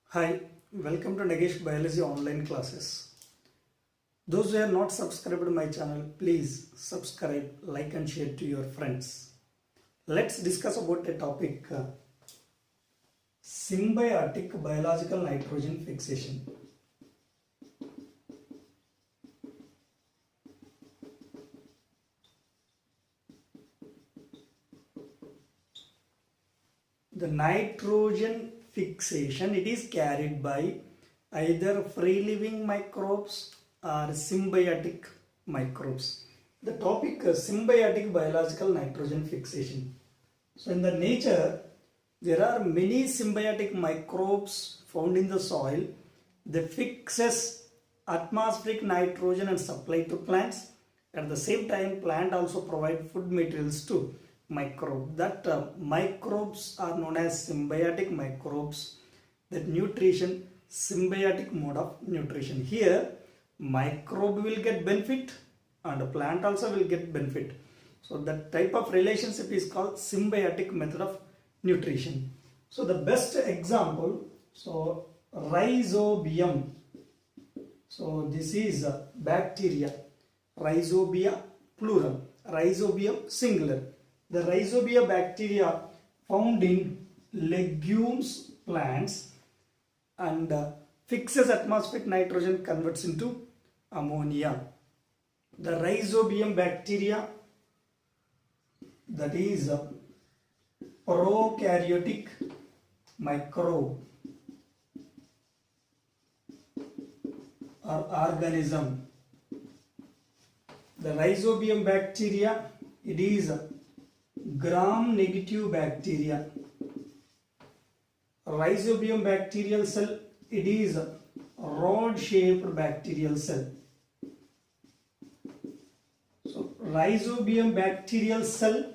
Hi, welcome to Nagesh Biology online classes. Those who are not subscribed to my channel, please subscribe, like and share to your friends. Let's discuss about the topic symbiotic biological nitrogen fixation. The nitrogen fixation, it is carried by either free living microbes or symbiotic microbes. The topic symbiotic biological nitrogen fixation. So in the nature, there are many symbiotic microbes found in the soil. They fixes atmospheric nitrogen and supply to plants. At the same time, plant also provide food materials to microbe. That microbes are known as symbiotic microbes. That nutrition, symbiotic mode of nutrition. Here, microbe will get benefit and the plant also will get benefit. So that type of relationship is called symbiotic method of nutrition. So the best example, so rhizobium. So this is bacteria, rhizobia plural, rhizobium singular. The rhizobia bacteria found in legumes plants and fixes atmospheric nitrogen, converts into ammonia. The rhizobium bacteria, that is prokaryotic microbe or organism. The rhizobium bacteria, it is gram negative bacteria. Rhizobium bacterial cell, it is rod shaped bacterial cell. So rhizobium bacterial cell,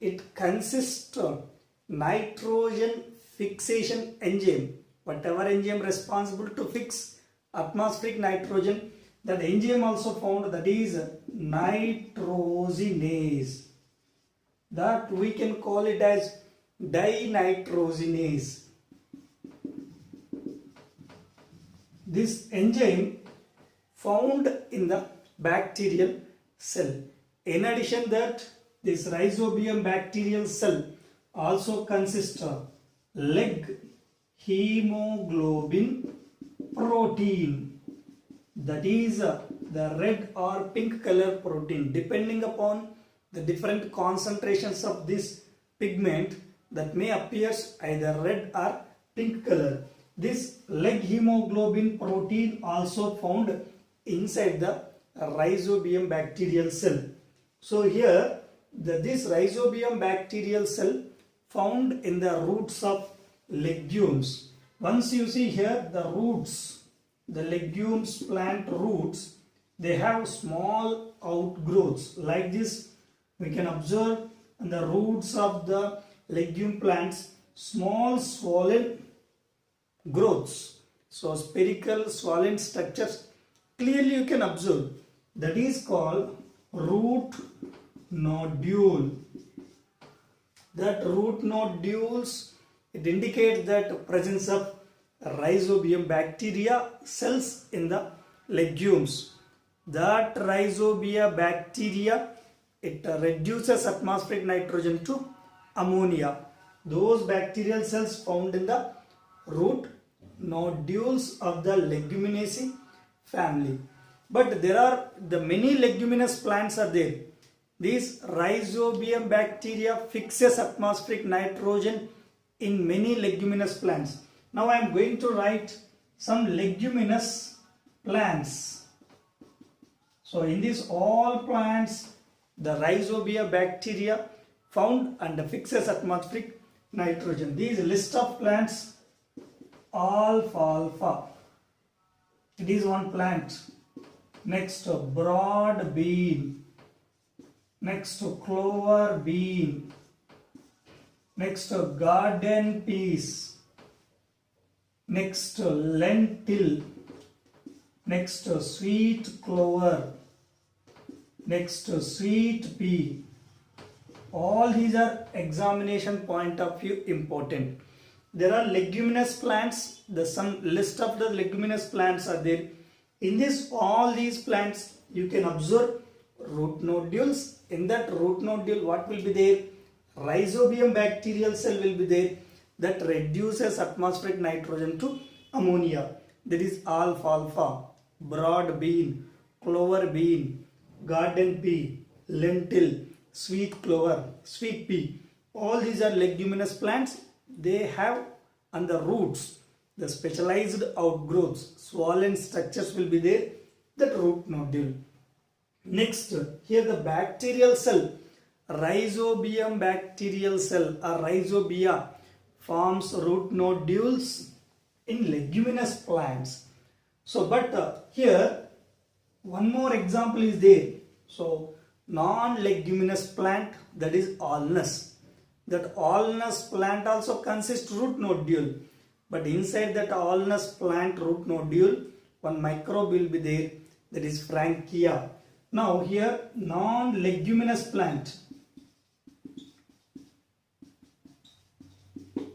it consists of nitrogen fixation enzyme. Whatever enzyme responsible to fix atmospheric nitrogen, that enzyme also found, that is nitrogenase. That we can call it as dinitrogenase. This enzyme found in the bacterial cell. In addition that, this rhizobium bacterial cell also consists of leg hemoglobin protein, that is the red or pink color protein. Depending upon the different concentrations of this pigment, that may appear either red or pink color. This leg hemoglobin protein also found inside the rhizobium bacterial cell. So here this rhizobium bacterial cell found in the roots of legumes. Once you see here the roots, the legumes plant roots, they have small outgrowths like this. We can observe in the roots of the legume plants small swollen growths. So spherical swollen structures clearly you can observe. That is called root nodule. That root nodules, it indicates that presence of rhizobium bacteria cells in the legumes. That rhizobia bacteria, it reduces atmospheric nitrogen to ammonia. Those bacterial cells found in the root nodules of the leguminaceae family. But there are the many leguminous plants are there. This rhizobium bacteria fixes atmospheric nitrogen in many leguminous plants. Now I am going to write some leguminous plants. So in these all plants, the rhizobia bacteria found and fixes atmospheric nitrogen. These list of plants: alfalfa, it is one plant. Next, broad bean. Next, clover bean. Next, garden peas. Next, lentil. Next, sweet clover. Next, sweet pea. All these are examination point of view important. there are leguminous plants. The some list of the leguminous plants are there. In this, all these plants, you can observe root nodules. In that root nodule, what will be there? Rhizobium bacterial cell will be there that reduces atmospheric nitrogen to ammonia. That is alfalfa, broad bean, clover bean, garden pea, lentil, sweet clover, sweet pea. All these are leguminous plants. They have on the roots the specialized outgrowths, swollen structures will be there, that root nodule. Next, here the bacterial cell, rhizobium bacterial cell or rhizobia forms root nodules in leguminous plants. So, but here one more example is there. So, non-leguminous plant, that is alnus. That alnus plant also consists root nodule. But inside that alnus plant root nodule, one microbe will be there, that is Frankia. Now here non-leguminous plant.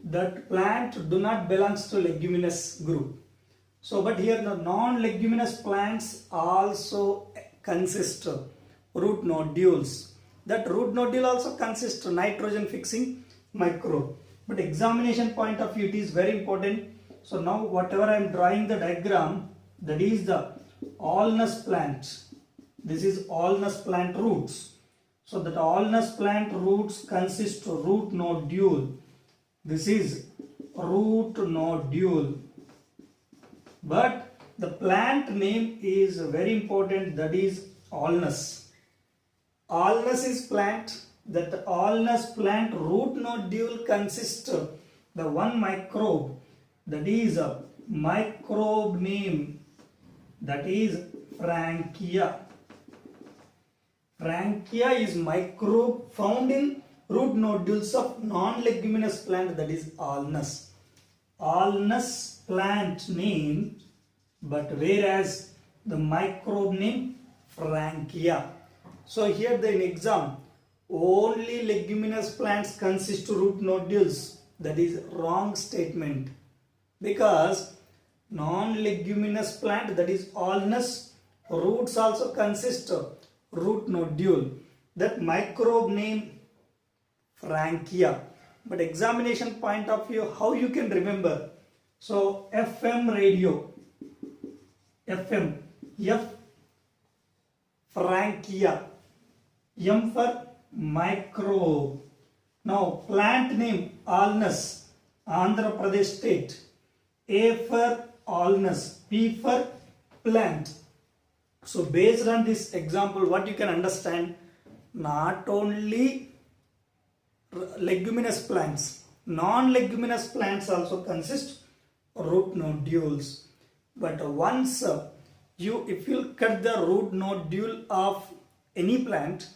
That plant do not belongs to leguminous group. So but here the non-leguminous plants also consist of root nodules. That root nodule also consists of nitrogen fixing microbe. But examination point of view, it is very important. So now whatever I am drawing the diagram, that is the alnus plant. This is alnus plant roots. So that alnus plant roots consist of root nodule. This is root nodule. But the plant name is very important, that is alnus. Alnus is plant. That alnus plant root nodule consists of the one microbe, that is a microbe name, that is Frankia. Frankia is microbe found in root nodules of non-leguminous plant, that is alnus. Alnus plant name, but whereas the microbe name Frankia. So here the exam, only leguminous plants consist of root nodules. That is wrong statement, because non-leguminous plant, that is alnus, roots also consist of root nodule. That microbe name Frankia. But examination point of view, how you can remember? So FM radio, FM, F Frankia, M for microbe. Now plant name alnus, Andhra Pradesh state. A for alnus, P for plant. So based on this example, what you can understand, not only leguminous plants, non-leguminous plants also consist root nodules. But once if you cut the root nodule of any plant,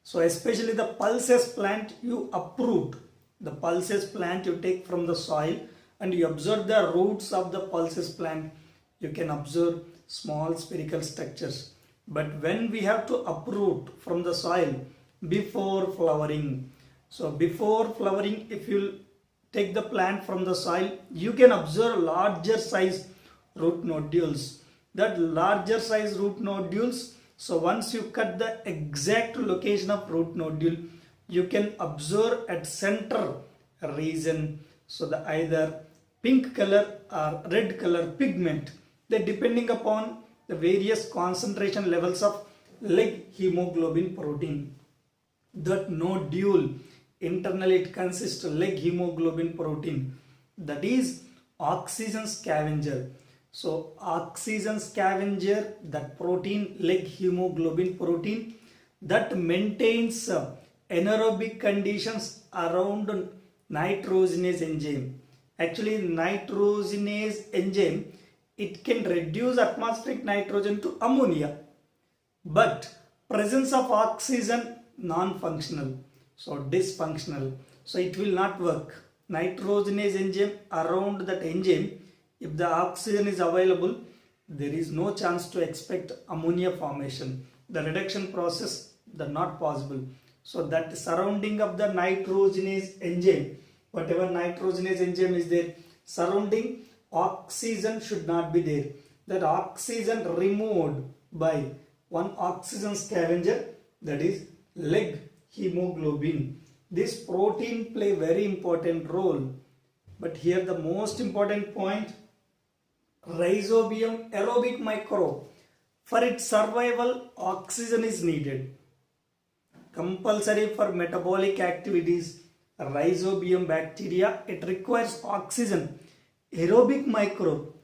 so especially the pulses plant, you uproot. The pulses plant you take from the soil and you observe the roots of the pulses plant. You can observe small spherical structures. But when we have to uproot from the soil before flowering, so before flowering, if you take the plant from the soil, you can observe larger size root nodules. That larger size root nodules, so once you cut the exact location of root nodule, you can observe at center region. So the either pink color or red color pigment, they depending upon the various concentration levels of leg hemoglobin protein. That nodule, internally it consists of leg hemoglobin protein, that is oxygen scavenger. So oxygen scavenger, that protein, leg hemoglobin protein, that maintains anaerobic conditions around nitrogenase enzyme. Actually nitrogenase enzyme, it can reduce atmospheric nitrogen to ammonia, but presence of oxygen non-functional, so dysfunctional, so it will not work. Nitrogenase enzyme, around that enzyme, if the oxygen is available, there is no chance to expect ammonia formation. The reduction process, that not possible. So that surrounding of the nitrogenase enzyme, whatever nitrogenase enzyme is there, surrounding oxygen should not be there. That oxygen removed by one oxygen scavenger, that is leg hemoglobin. This protein play very important role. But here the most important point, Rhizobium aerobic microbe. For its survival, oxygen is needed. Compulsory for metabolic activities, Rhizobium bacteria, it requires oxygen. Aerobic microbe,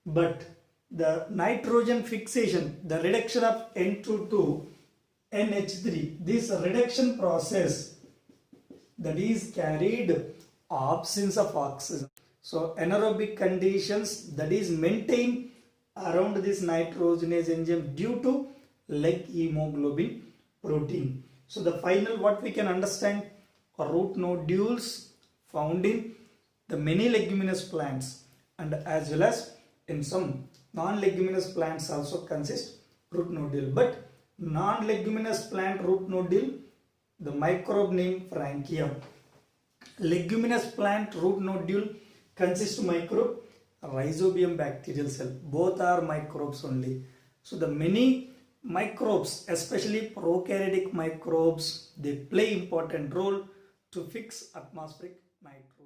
but the nitrogen fixation, the reduction of N2 to NH3, this reduction process, that is carried absence of oxygen. So anaerobic conditions, that is maintained around this nitrogenase enzyme due to leg hemoglobin protein. So the final what we can understand, root nodules found in the many leguminous plants, and as well as in some non-leguminous plants also consist root nodule. But non-leguminous plant root nodule, the microbe name Frankium. Leguminous plant root nodule consists microbe Rhizobium bacterial cell. Both are microbes only. So the many microbes, especially prokaryotic microbes, they play important role to fix atmospheric nitrogen.